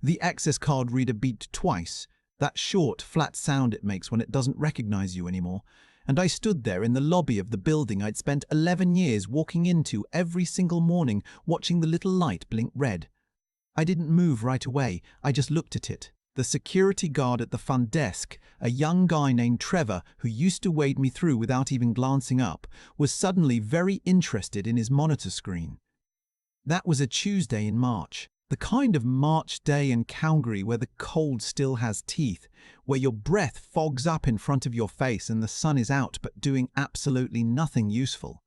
The access card reader beeped twice, that short, flat sound it makes when it doesn't recognize you anymore, and I stood there in the lobby of the building I'd spent 11 years walking into every single morning, watching the little light blink red. I didn't move right away, I just looked at it. The security guard at the front desk, a young guy named Trevor who used to wade me through without even glancing up, was suddenly very interested in his monitor screen. That was a Tuesday in March. The kind of March day in Calgary where the cold still has teeth, where your breath fogs up in front of your face and the sun is out but doing absolutely nothing useful.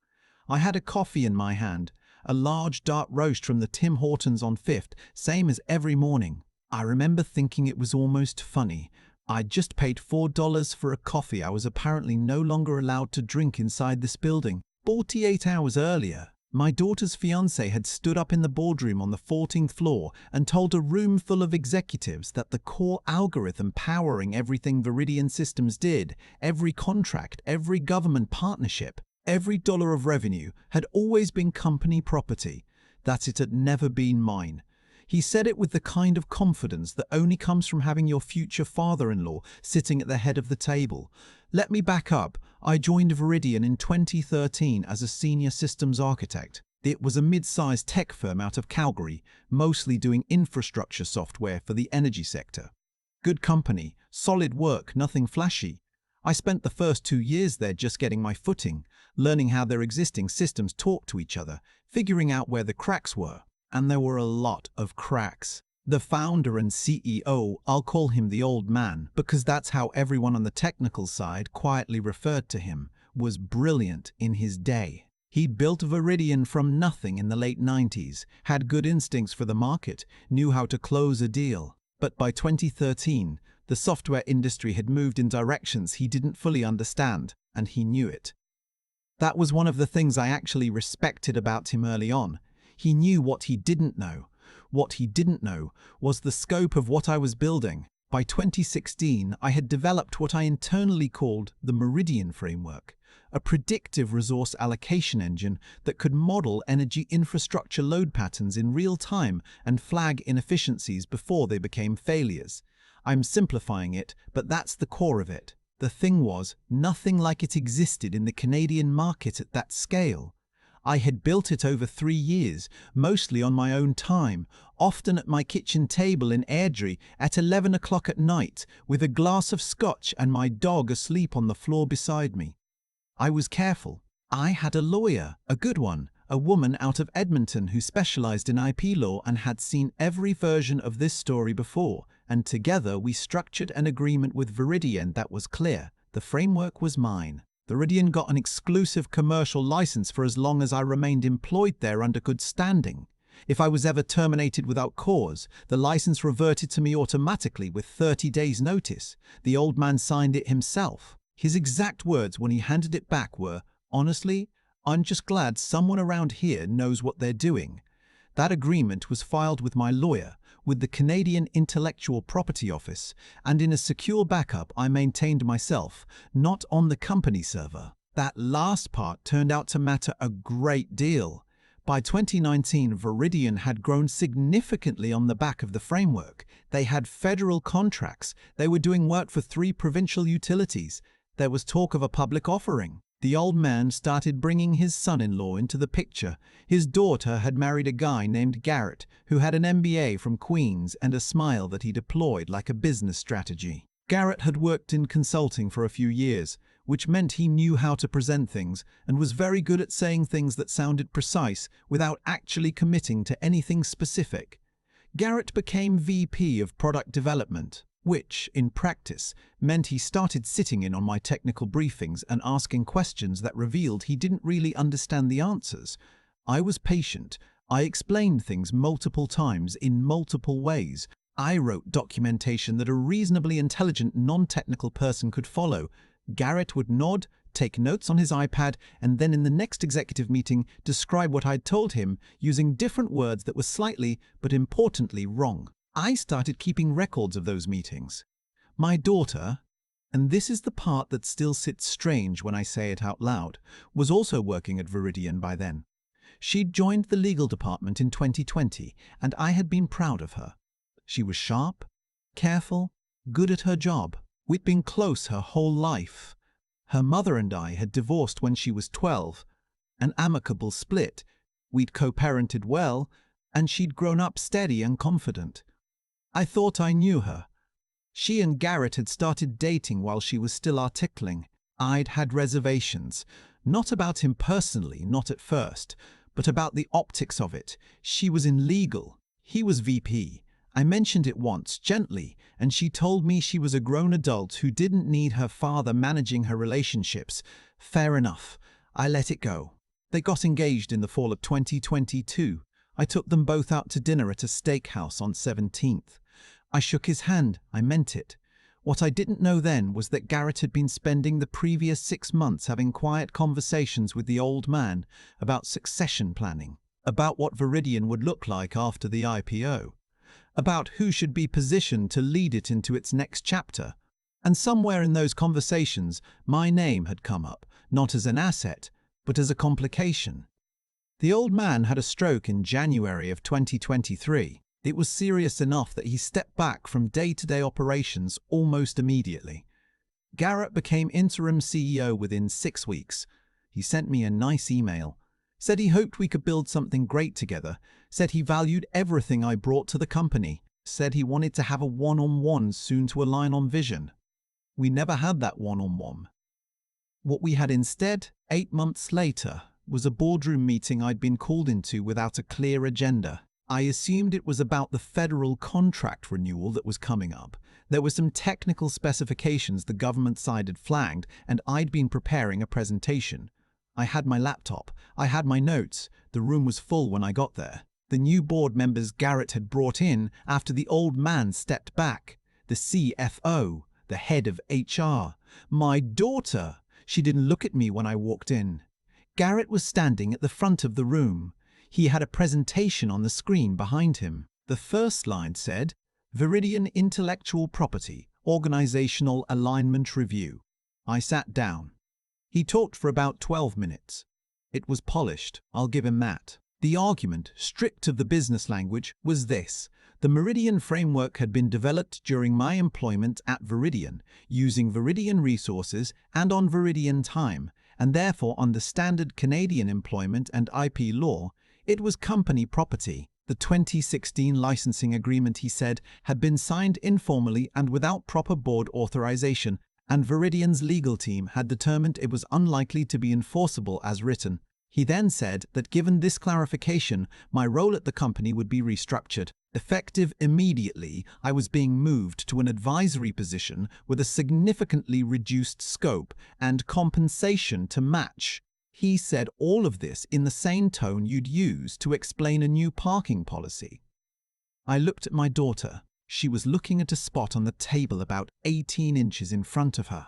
I had a coffee in my hand, a large dark roast from the Tim Hortons on 5th, same as every morning. I remember thinking it was almost funny. I'd just paid $4 for a coffee I was apparently no longer allowed to drink inside this building. 48 hours earlier, my daughter's fiancé had stood up in the boardroom on the 14th floor and told a room full of executives that the core algorithm powering everything Veridian Systems did, every contract, every government partnership, every dollar of revenue, had always been company property, that it had never been mine. He said it with the kind of confidence that only comes from having your future father-in-law sitting at the head of the table. Let me back up. I joined Veridian in 2013 as a senior systems architect. It was a mid-sized tech firm out of Calgary, mostly doing infrastructure software for the energy sector. Good company, solid work, nothing flashy. I spent the first 2 years there just getting my footing, learning how their existing systems talk to each other, figuring out where the cracks were. And there were a lot of cracks. The founder and CEO, I'll call him the old man, because that's how everyone on the technical side quietly referred to him, was brilliant in his day. He built Veridian from nothing in the late 90s, had good instincts for the market, knew how to close a deal. But by 2013, the software industry had moved in directions he didn't fully understand, and he knew it. That was one of the things I actually respected about him early on. He knew what he didn't know. What he didn't know was the scope of what I was building. By 2016, I had developed what I internally called the Veridian framework, a predictive resource allocation engine that could model energy infrastructure load patterns in real time and flag inefficiencies before they became failures. I'm simplifying it, but that's the core of it. The thing was, nothing like it existed in the Canadian market at that scale. I had built it over 3 years, mostly on my own time, often at my kitchen table in Airdrie at 11 o'clock at night, with a glass of scotch and my dog asleep on the floor beside me. I was careful. I had a lawyer, a good one, a woman out of Edmonton who specialized in IP law and had seen every version of this story before, and together we structured an agreement with Veridian that was clear. The framework was mine. Veridian got an exclusive commercial license for as long as I remained employed there under good standing. If I was ever terminated without cause, the license reverted to me automatically with 30 days' notice. The old man signed it himself. His exact words when he handed it back were, "Honestly, I'm just glad someone around here knows what they're doing." That agreement was filed with my lawyer, with the Canadian Intellectual Property Office, and in a secure backup I maintained myself, not on the company server. That last part turned out to matter a great deal. By 2019, Veridian had grown significantly on the back of the framework. They had federal contracts. They were doing work for 3 provincial utilities. There was talk of a public offering. The old man started bringing his son-in-law into the picture. His daughter had married a guy named Garrett, who had an MBA from Queen's and a smile that he deployed like a business strategy. Garrett had worked in consulting for a few years, which meant he knew how to present things and was very good at saying things that sounded precise without actually committing to anything specific. Garrett became VP of Product Development, which, in practice, meant he started sitting in on my technical briefings and asking questions that revealed he didn't really understand the answers. I was patient. I explained things multiple times in multiple ways. I wrote documentation that a reasonably intelligent non-technical person could follow. Garrett would nod, take notes on his iPad, and then in the next executive meeting describe what I'd told him using different words that were slightly, but importantly, wrong. I started keeping records of those meetings. My daughter, and this is the part that still sits strange when I say it out loud, was also working at Veridian by then. She'd joined the legal department in 2020, and I had been proud of her. She was sharp, careful, good at her job. We'd been close her whole life. Her mother and I had divorced when she was 12, an amicable split. We'd co-parented well, and she'd grown up steady and confident. I thought I knew her. She and Garrett had started dating while she was still articling. I'd had reservations, not about him personally, not at first, but about the optics of it. She was in legal, he was VP. I mentioned it once, gently, and she told me she was a grown adult who didn't need her father managing her relationships. Fair enough. I let it go. They got engaged in the fall of 2022. I took them both out to dinner at a steakhouse on 17th. I shook his hand. I meant it. What I didn't know then was that Garrett had been spending the previous 6 months having quiet conversations with the old man about succession planning, about what Veridian would look like after the IPO, about who should be positioned to lead it into its next chapter. And somewhere in those conversations, my name had come up, not as an asset, but as a complication. The old man had a stroke in January of 2023. It was serious enough that he stepped back from day-to-day operations almost immediately. Garrett became interim CEO within 6 weeks. He sent me a nice email, said he hoped we could build something great together, said he valued everything I brought to the company, said he wanted to have a one-on-one soon to align on vision. We never had that one-on-one. What we had instead, 8 months later, was a boardroom meeting I'd been called into without a clear agenda. I assumed it was about the federal contract renewal that was coming up. There were some technical specifications the government side had flagged, and I'd been preparing a presentation. I had my laptop, I had my notes. The room was full when I got there. The new board members Garrett had brought in after the old man stepped back. The CFO, the head of HR. My daughter. She didn't look at me when I walked in. Garrett was standing at the front of the room. He had a presentation on the screen behind him. The first line said, Veridian Intellectual Property, Organizational Alignment Review. I sat down. He talked for about 12 minutes. It was polished, I'll give him that. The argument, stripped of the business language, was this. The Veridian framework had been developed during my employment at Veridian, using Veridian resources and on Veridian time, and therefore under standard Canadian employment and IP law, it was company property. The 2016 licensing agreement, he said, had been signed informally and without proper board authorization, and Veridian's legal team had determined it was unlikely to be enforceable as written. He then said that given this clarification, my role at the company would be restructured. Effective immediately, I was being moved to an advisory position with a significantly reduced scope and compensation to match. He said all of this in the same tone you'd use to explain a new parking policy. I looked at my daughter. She was looking at a spot on the table about 18 inches in front of her.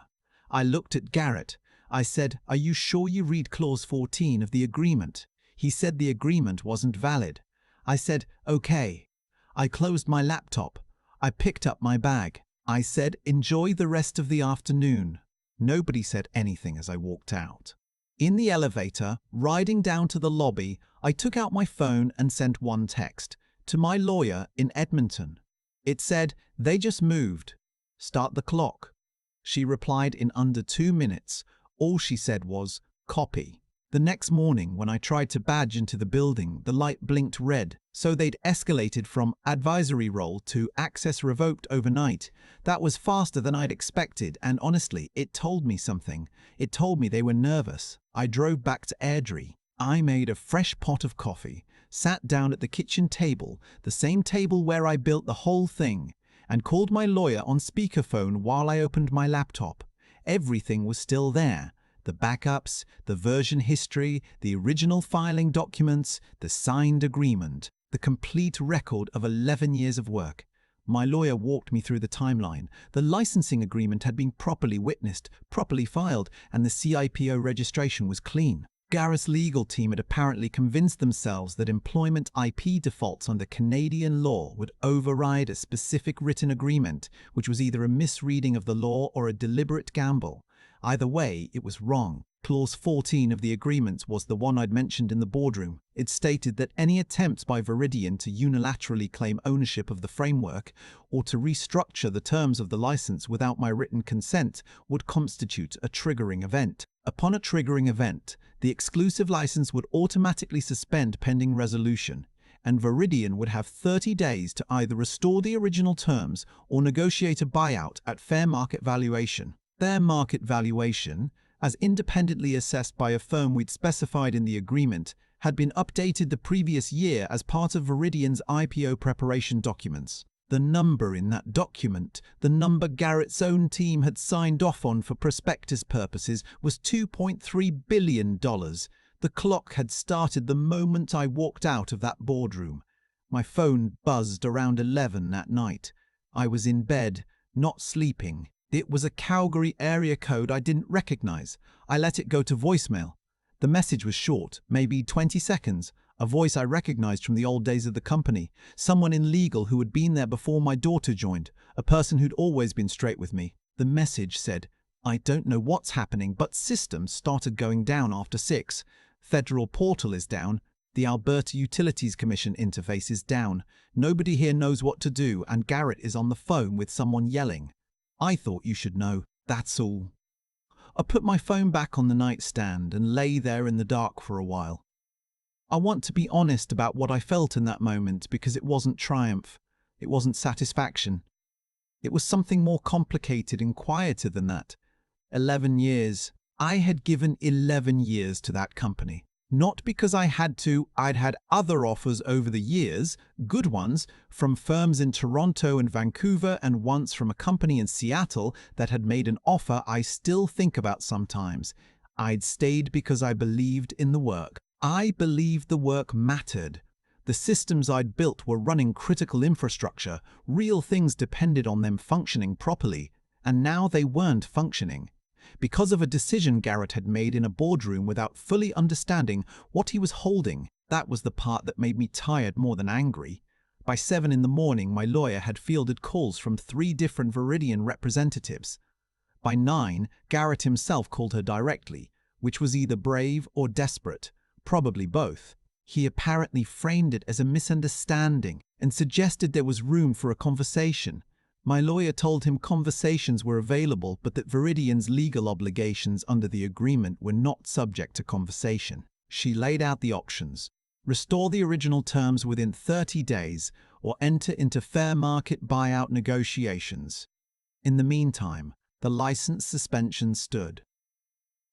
I looked at Garrett. I said, "Are you sure you read clause 14 of the agreement?" He said the agreement wasn't valid. I said, "Okay." I closed my laptop. I picked up my bag. I said, "Enjoy the rest of the afternoon." Nobody said anything as I walked out. In the elevator, riding down to the lobby, I took out my phone and sent one text to my lawyer in Edmonton. It said, "They just moved. Start the clock." She replied in under 2 minutes. All she said was, "Copy." The next morning, when I tried to badge into the building, the light blinked red, so they'd escalated from advisory role to access revoked overnight. That was faster than I'd expected, and honestly, it told me something. It told me they were nervous. I drove back to Airdrie. I made a fresh pot of coffee, sat down at the kitchen table, the same table where I built the whole thing, and called my lawyer on speakerphone while I opened my laptop. Everything was still there. The backups, the version history, the original filing documents, the signed agreement, the complete record of 11 years of work. My lawyer walked me through the timeline. The licensing agreement had been properly witnessed, properly filed, and the CIPO registration was clean. Garrett's legal team had apparently convinced themselves that employment IP defaults under Canadian law would override a specific written agreement, which was either a misreading of the law or a deliberate gamble. Either way, it was wrong. Clause 14 of the agreement was the one I'd mentioned in the boardroom. It stated that any attempts by Veridian to unilaterally claim ownership of the framework or to restructure the terms of the license without my written consent would constitute a triggering event. Upon a triggering event, the exclusive license would automatically suspend pending resolution, and Veridian would have 30 days to either restore the original terms or negotiate a buyout at fair market valuation. Fair market valuation, as independently assessed by a firm we'd specified in the agreement, had been updated the previous year as part of Veridian's IPO preparation documents. The number in that document, the number Garrett's own team had signed off on for prospectus purposes, was $2.3 billion. The clock had started the moment I walked out of that boardroom. My phone buzzed around 11 at night. I was in bed, not sleeping. It was a Calgary area code I didn't recognize. I let it go to voicemail. The message was short, maybe 20 seconds, a voice I recognized from the old days of the company, someone in legal who had been there before my daughter joined, a person who'd always been straight with me. The message said, "I don't know what's happening, but systems started going down after 6. Federal portal is down. The Alberta Utilities Commission interface is down. Nobody here knows what to do, and Garrett is on the phone with someone yelling. I thought you should know, that's all." I put my phone back on the nightstand and lay there in the dark for a while. I want to be honest about what I felt in that moment because it wasn't triumph, it wasn't satisfaction. It was something more complicated and quieter than that. 11 years. I had given 11 years to that company. Not because I had to, I'd had other offers over the years, good ones, from firms in Toronto and Vancouver, and once from a company in Seattle that had made an offer I still think about sometimes. I'd stayed because I believed in the work. I believed the work mattered. The systems I'd built were running critical infrastructure, real things depended on them functioning properly, and now they weren't functioning. Because of a decision Garrett had made in a boardroom without fully understanding what he was holding. That was the part that made me tired more than angry. By 7 in the morning, my lawyer had fielded calls from 3 different Veridian representatives. By 9, Garrett himself called her directly, which was either brave or desperate, probably both. He apparently framed it as a misunderstanding and suggested there was room for a conversation. My lawyer told him conversations were available, but that Veridian's legal obligations under the agreement were not subject to conversation. She laid out the options: restore the original terms within 30 days or enter into fair market buyout negotiations. In the meantime, the license suspension stood.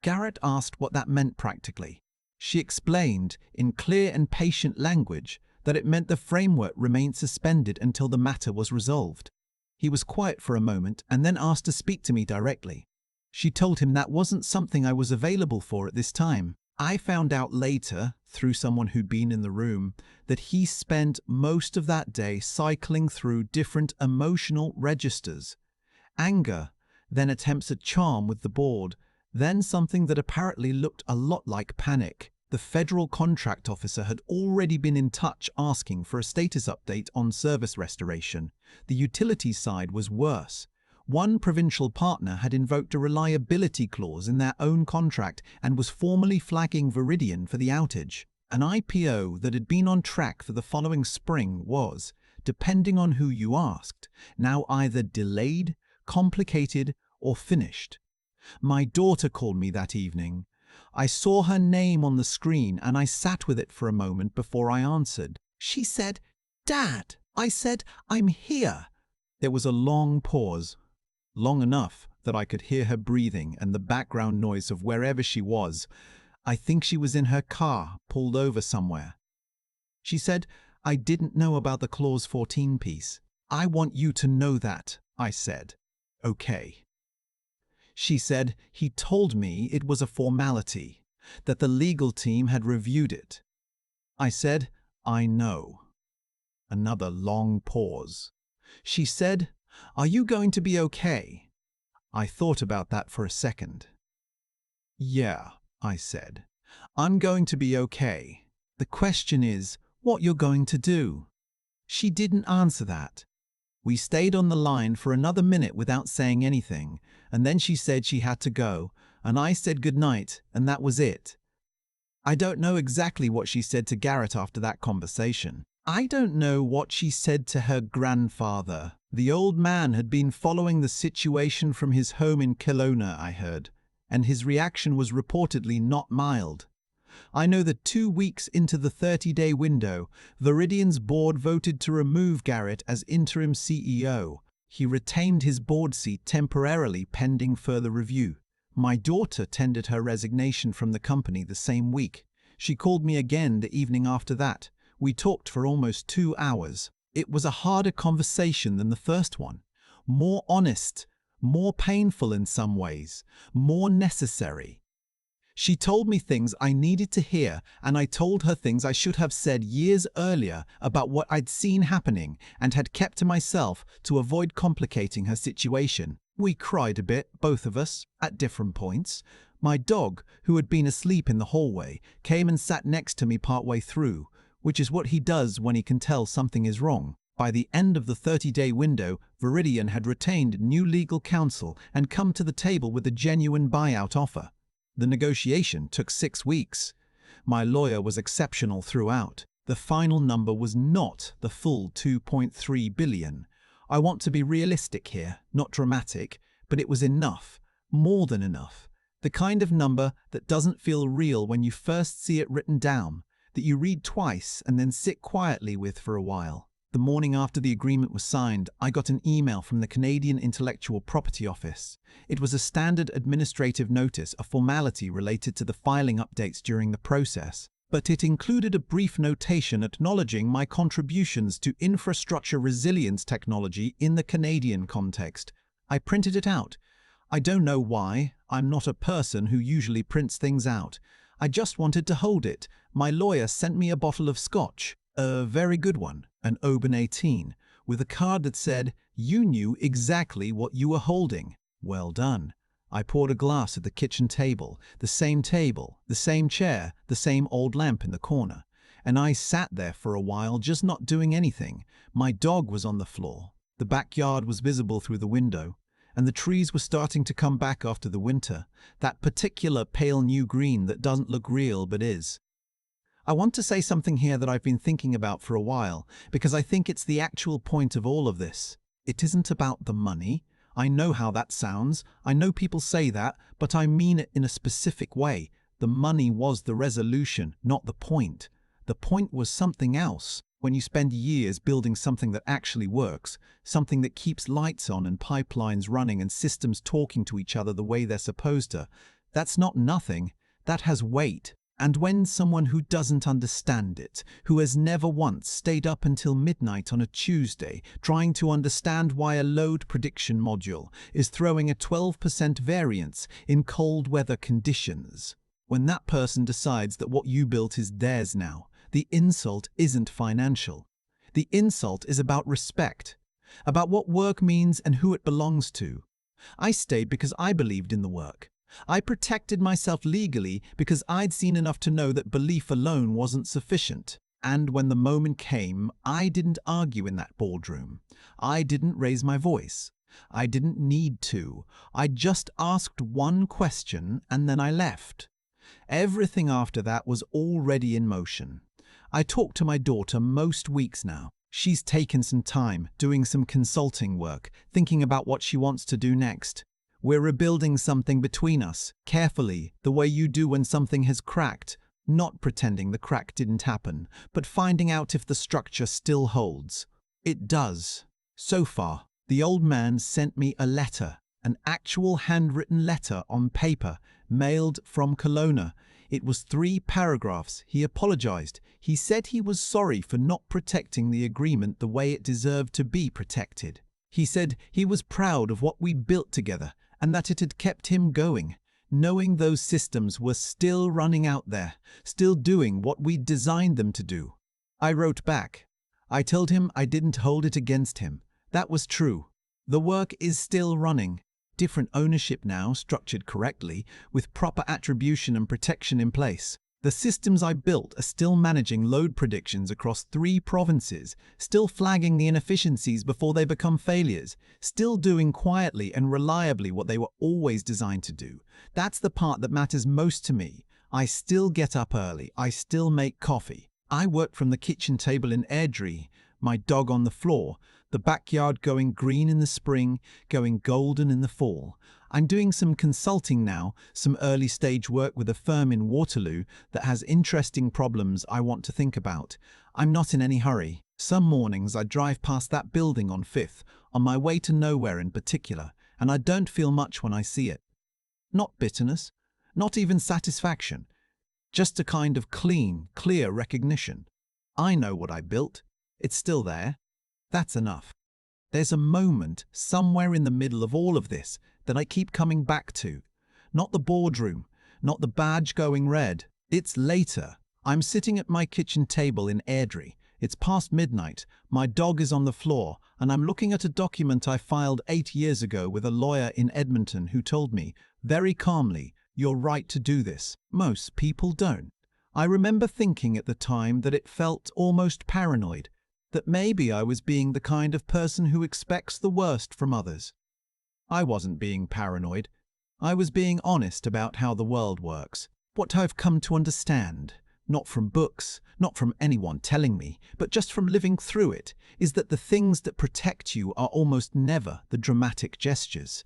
Garrett asked what that meant practically. She explained, in clear and patient language, that it meant the framework remained suspended until the matter was resolved. He was quiet for a moment and then asked to speak to me directly. She told him that wasn't something I was available for at this time. I found out later, through someone who'd been in the room, that he spent most of that day cycling through different emotional registers. Anger, then attempts at charm with the board, then something that apparently looked a lot like panic. The federal contract officer had already been in touch asking for a status update on service restoration. The utilities side was worse. One provincial partner had invoked a reliability clause in their own contract and was formally flagging Veridian for the outage. An IPO that had been on track for the following spring was, depending on who you asked, now either delayed, complicated, or finished. My daughter called me that evening. I saw her name on the screen and I sat with it for a moment before I answered. She said, "Dad." I said, "I'm here." There was a long pause, long enough that I could hear her breathing and the background noise of wherever she was. I think she was in her car, pulled over somewhere. She said, "I didn't know about the Clause 14 piece." "I want you to know that," I said. "Okay." She said, "He told me it was a formality, that the legal team had reviewed it." I said, "I know." Another long pause. She said, "Are you going to be okay?" I thought about that for a second. "Yeah," I said. "I'm going to be okay. The question is, what you're going to do." She didn't answer that. We stayed on the line for another minute without saying anything, and then she said she had to go. and I said goodnight, and that was it. I don't know exactly what she said to Garrett after that conversation. I don't know what she said to her grandfather. The old man had been following the situation from his home in Kelowna, I heard, and his reaction was reportedly not mild. I know that 2 weeks into the 30-day window, Veridian's board voted to remove Garrett as interim CEO. He retained his board seat temporarily pending further review. My daughter tendered her resignation from the company the same week. She called me again the evening after that. We talked for almost 2 hours. It was a harder conversation than the first one. More honest, more painful in some ways, more necessary. She told me things I needed to hear, and I told her things I should have said years earlier about what I'd seen happening and had kept to myself to avoid complicating her situation. We cried a bit, both of us, at different points. My dog, who had been asleep in the hallway, came and sat next to me partway through, which is what he does when he can tell something is wrong. By the end of the 30-day window, Veridian had retained new legal counsel and come to the table with a genuine buyout offer. The negotiation took 6 weeks. My lawyer was exceptional throughout. The final number was not the full $2.3 billion. I want to be realistic here, not dramatic, but it was enough, more than enough. The kind of number that doesn't feel real when you first see it written down, that you read twice and then sit quietly with for a while. The morning after the agreement was signed, I got an email from the Canadian Intellectual Property Office. It was a standard administrative notice, a formality related to the filing updates during the process, but it included a brief notation acknowledging my contributions to infrastructure resilience technology in the Canadian context. I printed it out. I don't know why. I'm not a person who usually prints things out. I just wanted to hold it. My lawyer sent me a bottle of scotch. A very good one, an Owen 18, with a card that said, "You knew exactly what you were holding. Well done." I poured a glass at the kitchen table, the same chair, the same old lamp in the corner, and I sat there for a while just not doing anything. My dog was on the floor. The backyard was visible through the window, and the trees were starting to come back after the winter, that particular pale new green that doesn't look real but is. I want to say something here that I've been thinking about for a while, because I think it's the actual point of all of this. It isn't about the money. I know how that sounds. I know people say that, but I mean it in a specific way. The money was the resolution, not the point. The point was something else. When you spend years building something that actually works, something that keeps lights on and pipelines running and systems talking to each other the way they're supposed to, that's not nothing. That has weight. And when someone who doesn't understand it, who has never once stayed up until midnight on a Tuesday trying to understand why a load prediction module is throwing a 12% variance in cold weather conditions, when that person decides that what you built is theirs now, the insult isn't financial. The insult is about respect, about what work means and who it belongs to. I stayed because I believed in the work. I protected myself legally because I'd seen enough to know that belief alone wasn't sufficient. And when the moment came, I didn't argue in that boardroom. I didn't raise my voice. I didn't need to. I just asked one question and then I left. Everything after that was already in motion. I talk to my daughter most weeks now. She's taken some time, doing some consulting work, thinking about what she wants to do next. We're rebuilding something between us, carefully, the way you do when something has cracked, not pretending the crack didn't happen, but finding out if the structure still holds. It does. So far, the old man sent me a letter, an actual handwritten letter on paper, mailed from Kelowna. It was 3 paragraphs. He apologized. He said he was sorry for not protecting the agreement the way it deserved to be protected. He said he was proud of what we built together, and that it had kept him going, knowing those systems were still running out there, still doing what we'd designed them to do. I wrote back. I told him I didn't hold it against him. That was true. The work is still running. Different ownership now, structured correctly, with proper attribution and protection in place. The systems I built are still managing load predictions across 3 provinces, still flagging the inefficiencies before they become failures, still doing quietly and reliably what they were always designed to do. That's the part that matters most to me. I still get up early. I still make coffee. I work from the kitchen table in Airdrie, my dog on the floor, the backyard going green in the spring, going golden in the fall. I'm doing some consulting now, some early stage work with a firm in Waterloo that has interesting problems I want to think about. I'm not in any hurry. Some mornings I drive past that building on 5th, on my way to nowhere in particular, and I don't feel much when I see it. Not bitterness, not even satisfaction, just a kind of clean, clear recognition. I know what I built. It's still there. That's enough. There's a moment somewhere in the middle of all of this that I keep coming back to. Not the boardroom, not the badge going red. It's later. I'm sitting at my kitchen table in Airdrie. It's past midnight. My dog is on the floor, and I'm looking at a document I filed 8 years ago with a lawyer in Edmonton who told me, very calmly, "You're right to do this." Most people don't. I remember thinking at the time that it felt almost paranoid, that maybe I was being the kind of person who expects the worst from others. I wasn't being paranoid. I was being honest about how the world works. What I've come to understand, not from books, not from anyone telling me, but just from living through it, is that the things that protect you are almost never the dramatic gestures.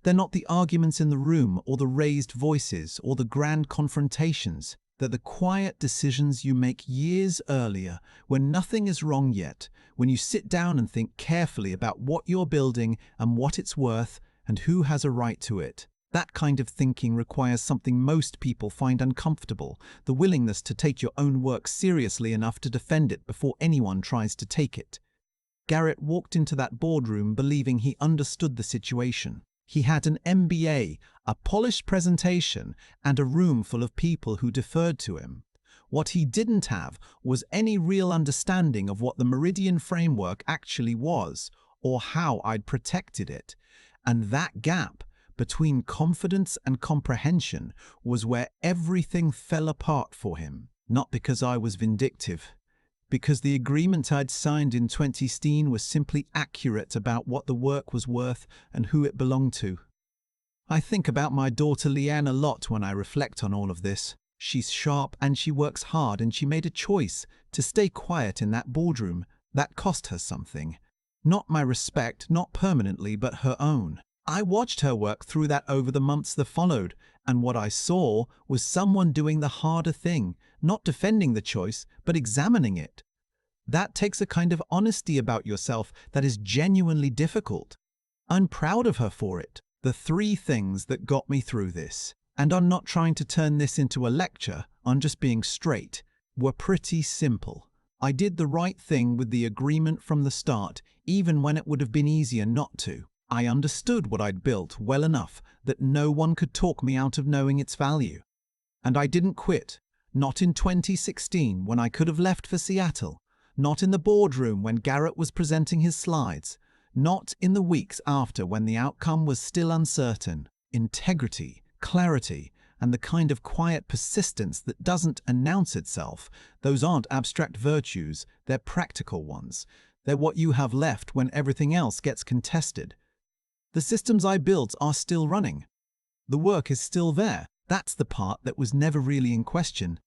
They're not the arguments in the room or the raised voices or the grand confrontations. They're the quiet decisions you make years earlier, when nothing is wrong yet, when you sit down and think carefully about what you're building and what it's worth and who has a right to it. That kind of thinking requires something most people find uncomfortable, the willingness to take your own work seriously enough to defend it before anyone tries to take it. Garrett walked into that boardroom believing he understood the situation. He had an MBA, a polished presentation, and a room full of people who deferred to him. What he didn't have was any real understanding of what the Veridian framework actually was, or how I'd protected it. And that gap between confidence and comprehension was where everything fell apart for him. Not because I was vindictive, because the agreement I'd signed in 2016 was simply accurate about what the work was worth and who it belonged to. I think about my daughter Leanne a lot when I reflect on all of this. She's sharp and she works hard, and she made a choice to stay quiet in that boardroom. That cost her something. Not my respect, not permanently, but her own. I watched her work through that over the months that followed, and what I saw was someone doing the harder thing, not defending the choice, but examining it. That takes a kind of honesty about yourself that is genuinely difficult. I'm proud of her for it. The 3 things that got me through this, and I'm not trying to turn this into a lecture, I'm just being straight, were pretty simple. I did the right thing with the agreement from the start, even when it would have been easier not to. I understood what I'd built well enough that no one could talk me out of knowing its value. And I didn't quit. Not in 2016 when I could have left for Seattle. Not in the boardroom when Garrett was presenting his slides. Not in the weeks after when the outcome was still uncertain. Integrity, clarity, and the kind of quiet persistence that doesn't announce itself, those aren't abstract virtues, they're practical ones. They're what you have left when everything else gets contested. The systems I built are still running. The work is still there. That's the part that was never really in question.